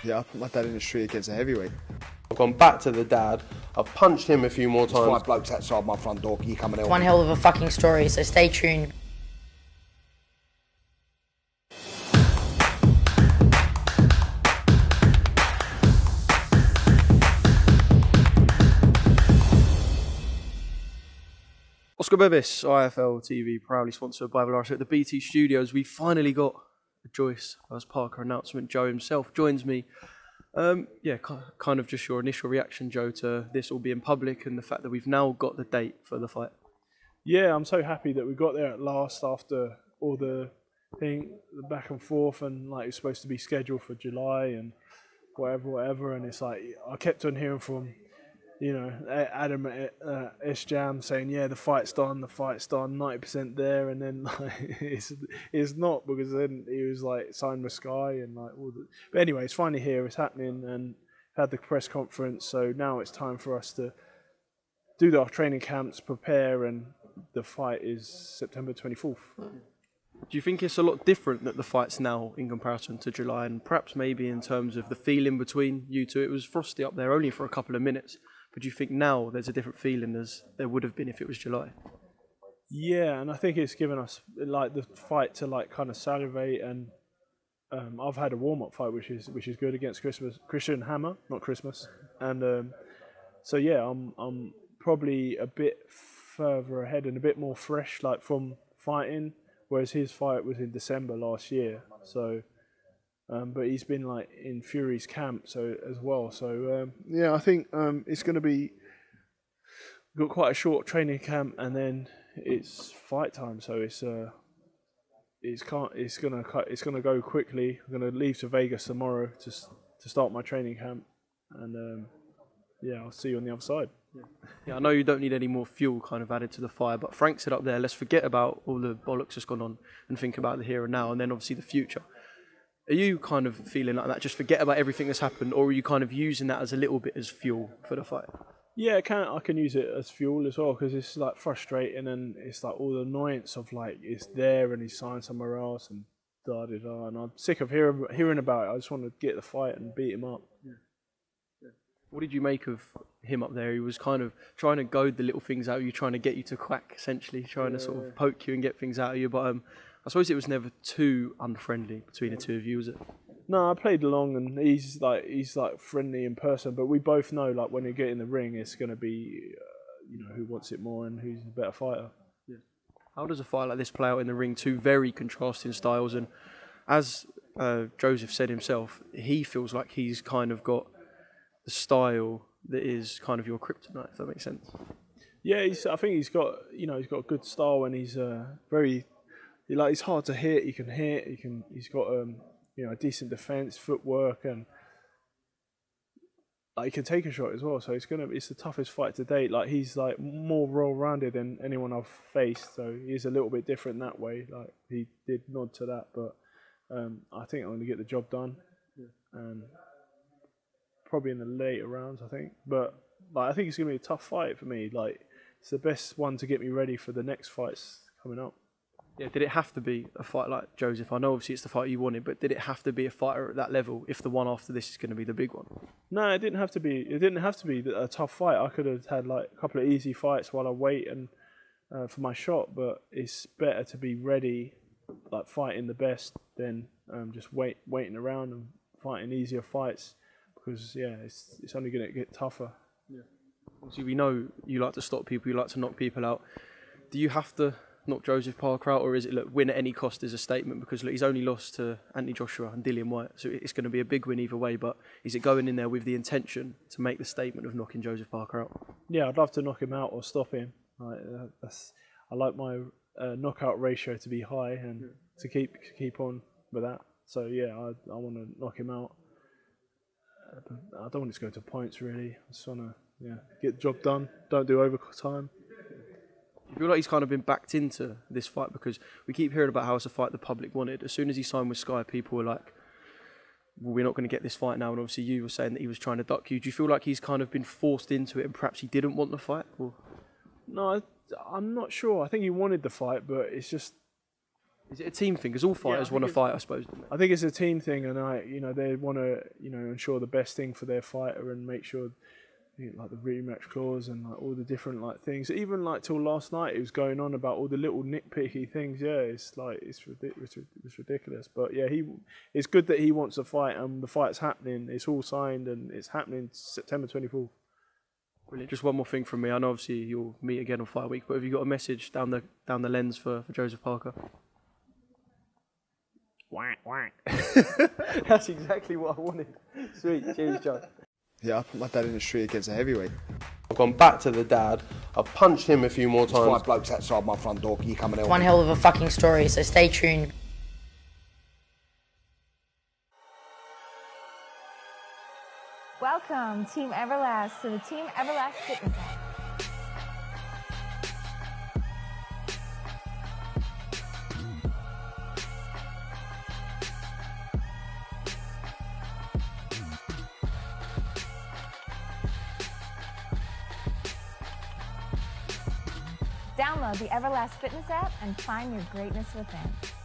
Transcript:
Yeah, I put my dad in the street against a heavyweight. I've gone back to the dad. I've punched him a few more times. 5 blokes outside my front door. Can you come and help One me? hell of a fucking story, so stay tuned. Oscar BEVIS, IFL TV, proudly sponsored by BEVIS at the BT Studios. We finally got a Joyce vs Parker announcement. Joe himself joins me. Kind of just your initial reaction, Joe, to this all being public and the fact that we've now got the date for the fight. Yeah, I'm so happy that we got there at last after all the back and forth, and like it's supposed to be scheduled for July and whatever. And it's like I kept on hearing from, Adam at S-Jam saying, yeah, the fight's done, 90% there, and then like it's not, because then he was like signed with Sky and like all the. But anyway, it's finally here, it's happening, and had the press conference. So now it's time for us to do our training camps, prepare, and the fight is September 24th. Do you think it's a lot different that the fight's now in comparison to July, and perhaps maybe in terms of the feeling between you two? It was frosty up there only for a couple of minutes. But do you think now there's a different feeling as there would have been if it was July? Yeah, and I think it's given us like the fight to like kind of salivate, and I've had a warm-up fight which is good against Christian Hammer, not Christmas, and so yeah, I'm probably a bit further ahead and a bit more fresh like from fighting, whereas his fight was in December last year. So. But he's been like in Fury's camp as well. So yeah, I think it's going to be got quite a short training camp, and then it's fight time. So it's gonna go quickly. I'm gonna leave to Vegas tomorrow to start my training camp, and I'll see you on the other side. Yeah, I know you don't need any more fuel kind of added to the fire, but Frank said up there, let's forget about all the bollocks that's gone on and think about the here and now, and then obviously the future. Are you kind of feeling like that? Just forget about everything that's happened, or are you kind of using that as a little bit as fuel for the fight? Yeah, I can use it as fuel as well, because it's like frustrating, and it's like all the annoyance of like it's there and he's signed somewhere else and and I'm sick of hearing about it. I just want to get the fight and beat him up. Yeah. What did you make of him up there? He was kind of trying to goad the little things out of you, trying to get you to quack, essentially, trying to sort of poke you and get things out of you, but I suppose it was never too unfriendly between the two of you, was it? No, I played along, and he's like friendly in person, but we both know like when you get in the ring, it's going to be who wants it more and who's a better fighter. Yeah. How does a fight like this play out in the ring? Two very contrasting styles, and as Joseph said himself, he feels like he's kind of got the style that is kind of your kryptonite, if that makes sense. Yeah, I think he's got a good style, and he's very. He's hard to hit. He can hit. He's got a decent defense, footwork, and he can take a shot as well. So it's the toughest fight to date. Like he's like more well-rounded than anyone I've faced. So he's a little bit different that way. Like he did nod to that, but I think I'm going to get the job done, and probably in the later rounds. I think, but I think it's going to be a tough fight for me. Like it's the best one to get me ready for the next fights coming up. Yeah, did it have to be a fight like Joseph? I know obviously it's the fight you wanted, but did it have to be a fighter at that level if the one after this is going to be the big one? No, it didn't have to be. It didn't have to be a tough fight. I could have had like a couple of easy fights while I wait and for my shot. But it's better to be ready, like fighting the best, than just waiting around and fighting easier fights, because it's only going to get tougher. Yeah. Obviously, we know you like to stop people, you like to knock people out. Do you have to knock Joseph Parker out, or is it win at any cost as a statement? Because he's only lost to Anthony Joshua and Dillian White, so it's going to be a big win either way. But is it going in there with the intention to make the statement of knocking Joseph Parker out? Yeah, I'd love to knock him out or stop him. I like my knockout ratio to be high and to keep on with that. So yeah, I want to knock him out. I don't want it to go to points really. I just want to get the job done. Don't do overtime. I feel like he's kind of been backed into this fight, because we keep hearing about how it's a fight the public wanted. As soon as he signed with Sky, people were like, well, we're not going to get this fight now. And obviously you were saying that he was trying to duck you. Do you feel like he's kind of been forced into it and perhaps he didn't want the fight? Or? No, I'm not sure. I think he wanted the fight, but it's just Is it a team thing? Because all fighters want to fight, I suppose. Don't they? I think it's a team thing, and they want to, ensure the best thing for their fighter and make sure, like the rematch clause and like all the different like things. Even like till last night, it was going on about all the little nitpicky things. Yeah, it's ridiculous. But yeah, it's good that he wants to fight, and the fight's happening. It's all signed, and it's happening September 24th. Brilliant. Just one more thing from me. I know obviously you'll meet again on Fight Week, but have you got a message down the lens for Joseph Parker? Whack, whack. That's exactly what I wanted. Sweet. Cheers, Joe. Yeah, I put my dad in the street against a heavyweight. I've gone back to the dad. I've punched him a few more times. 5 blokes outside my front door. Can you come and help One me? hell of a fucking story, so stay tuned. Welcome, Team Everlast, to the Team Everlast Fitness app. Download the Everlast Fitness app and find your greatness within.